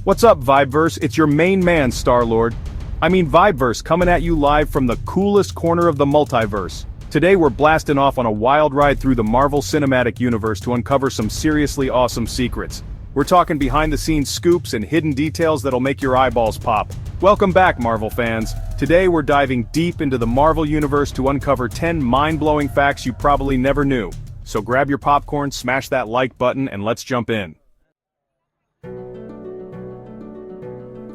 What's up, Vibeverse? It's your main man, Star-Lord. Vibeverse, coming at you live from the coolest corner of the multiverse. Today we're blasting off on a wild ride through the Marvel Cinematic Universe to uncover some seriously awesome secrets. We're talking behind-the-scenes scoops and hidden details that'll make your eyeballs pop. Welcome back, Marvel fans. Today we're diving deep into the Marvel Universe to uncover 10 mind-blowing facts you probably never knew. So grab your popcorn, smash that like button, and let's jump in.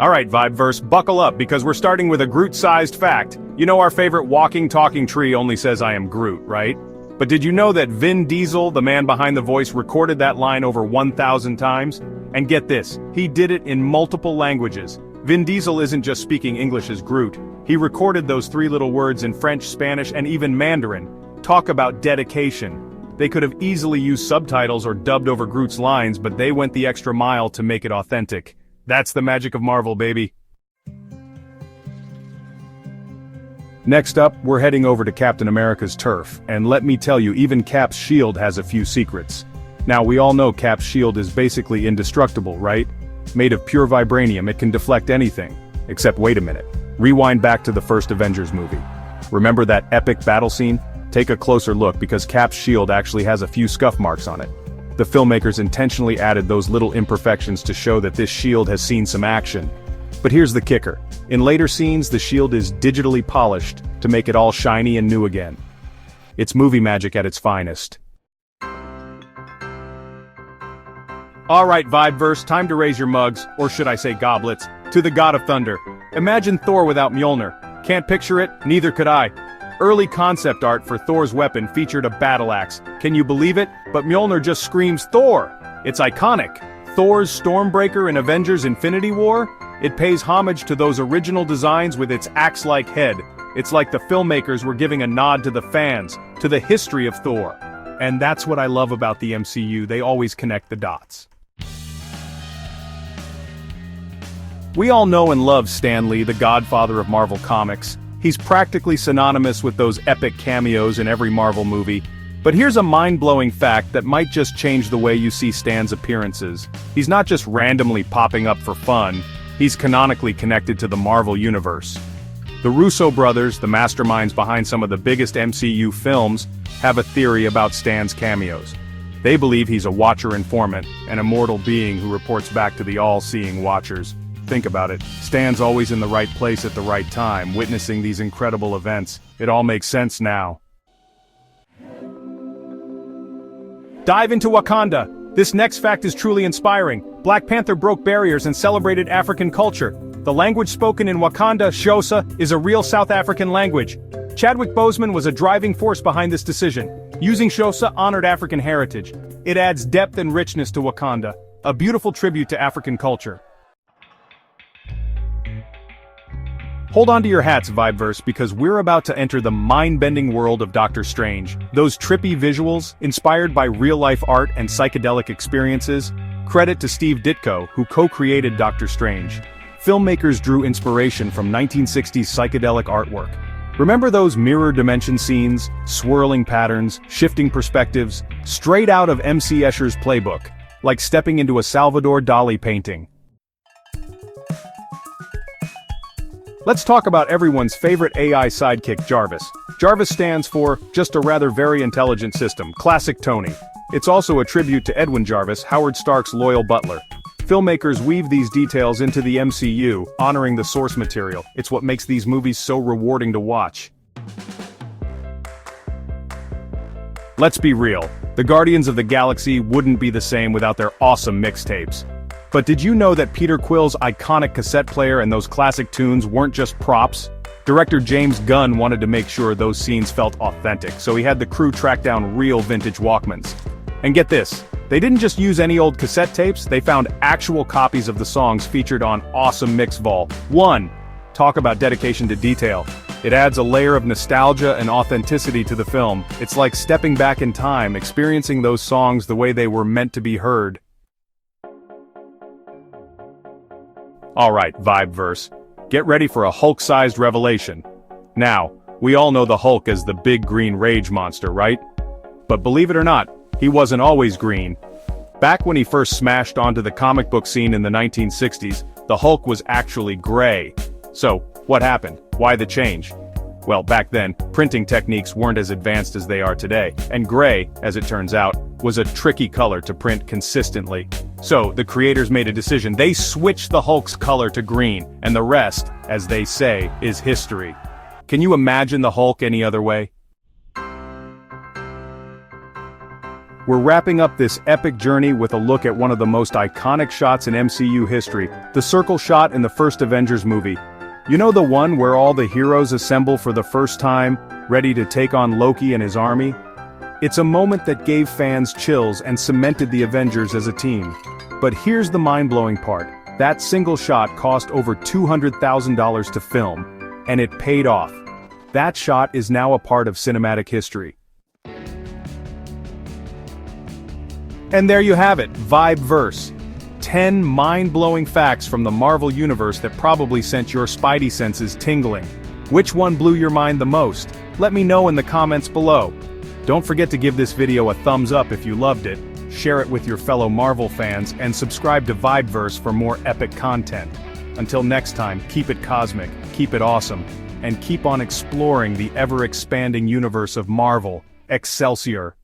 Alright, Vibeverse, buckle up because we're starting with a Groot-sized fact. You know our favorite walking, talking tree only says I am Groot, right? But did you know that Vin Diesel, the man behind the voice, recorded that line over 1,000 times? And get this, he did it in multiple languages. Vin Diesel isn't just speaking English as Groot. He recorded those three little words in French, Spanish, and even Mandarin. Talk about dedication. They could have easily used subtitles or dubbed over Groot's lines, but they went the extra mile to make it authentic. That's the magic of Marvel, baby. Next up, we're heading over to Captain America's turf, and let me tell you, even Cap's shield has a few secrets. Now, we all know Cap's shield is basically indestructible, right? Made of pure vibranium, it can deflect anything. Except wait a minute. Rewind back to the first Avengers movie. Remember that epic battle scene? Take a closer look because Cap's shield actually has a few scuff marks on it. The filmmakers intentionally added those little imperfections to show that this shield has seen some action. But here's the kicker. In later scenes, the shield is digitally polished to make it all shiny and new again. It's movie magic at its finest. Alright, Vibeverse, time to raise your mugs, or should I say goblets, to the God of Thunder. Imagine Thor without Mjolnir. Can't picture it? Neither could I. Early concept art for Thor's weapon featured a battle axe. Can you believe it? But Mjolnir just screams Thor! It's iconic. Thor's Stormbreaker in Avengers Infinity War? It pays homage to those original designs with its axe-like head. It's like the filmmakers were giving a nod to the fans, to the history of Thor. And that's what I love about the MCU, they always connect the dots. We all know and love Stan Lee, the godfather of Marvel Comics. He's practically synonymous with those epic cameos in every Marvel movie. But here's a mind-blowing fact that might just change the way you see Stan's appearances. He's not just randomly popping up for fun, he's canonically connected to the Marvel Universe. The Russo brothers, the masterminds behind some of the biggest MCU films, have a theory about Stan's cameos. They believe he's a Watcher informant, an immortal being who reports back to the all-seeing Watchers. Think about it. Stan's always in the right place at the right time, witnessing these incredible events. It all makes sense now. Dive into Wakanda. This next fact is truly inspiring. Black Panther broke barriers and celebrated African culture. The language spoken in Wakanda, Xhosa, is a real South African language. Chadwick Boseman was a driving force behind this decision. Using Xhosa honored African heritage. It adds depth and richness to Wakanda, a beautiful tribute to African culture. Hold on to your hats, Vibeverse, because we're about to enter the mind-bending world of Doctor Strange. Those trippy visuals, inspired by real-life art and psychedelic experiences, credit to Steve Ditko, who co-created Doctor Strange. Filmmakers drew inspiration from 1960s psychedelic artwork. Remember those mirror dimension scenes, swirling patterns, shifting perspectives, straight out of M.C. Escher's playbook, like stepping into a Salvador Dali painting. Let's talk about everyone's favorite AI sidekick, Jarvis. Jarvis stands for, just a rather very intelligent system, classic Tony. It's also a tribute to Edwin Jarvis, Howard Stark's loyal butler. Filmmakers weave these details into the MCU, honoring the source material. It's what makes these movies so rewarding to watch. Let's be real, the Guardians of the Galaxy wouldn't be the same without their awesome mixtapes. But did you know that Peter Quill's iconic cassette player and those classic tunes weren't just props? Director James Gunn wanted to make sure those scenes felt authentic, so he had the crew track down real vintage Walkmans. And get this, they didn't just use any old cassette tapes, they found actual copies of the songs featured on awesome Mix Vol. 1. Talk about dedication to detail. It adds a layer of nostalgia and authenticity to the film. It's like stepping back in time, experiencing those songs the way they were meant to be heard. Alright, Vibeverse. Get ready for a Hulk-sized revelation. Now, we all know the Hulk as the big green rage monster, right? But believe it or not, he wasn't always green. Back when he first smashed onto the comic book scene in the 1960s, the Hulk was actually gray. So, what happened? Why the change? Well, back then, printing techniques weren't as advanced as they are today, and gray, as it turns out, was a tricky color to print consistently. So, the creators made a decision. They switched the Hulk's color to green, and the rest, as they say, is history. Can you imagine the Hulk any other way? We're wrapping up this epic journey with a look at one of the most iconic shots in MCU history, the circle shot in the first Avengers movie. You know, the one where all the heroes assemble for the first time, ready to take on Loki and his army? It's a moment that gave fans chills and cemented the Avengers as a team. But here's the mind-blowing part. That single shot cost over $200,000 to film, and it paid off. That shot is now a part of cinematic history. And there you have it, Vibeverse. 10 mind-blowing facts from the Marvel Universe that probably sent your spidey senses tingling. Which one blew your mind the most? Let me know in the comments below. Don't forget to give this video a thumbs up if you loved it, share it with your fellow Marvel fans, and subscribe to Vibeverse for more epic content. Until next time, keep it cosmic, keep it awesome, and keep on exploring the ever-expanding universe of Marvel. Excelsior!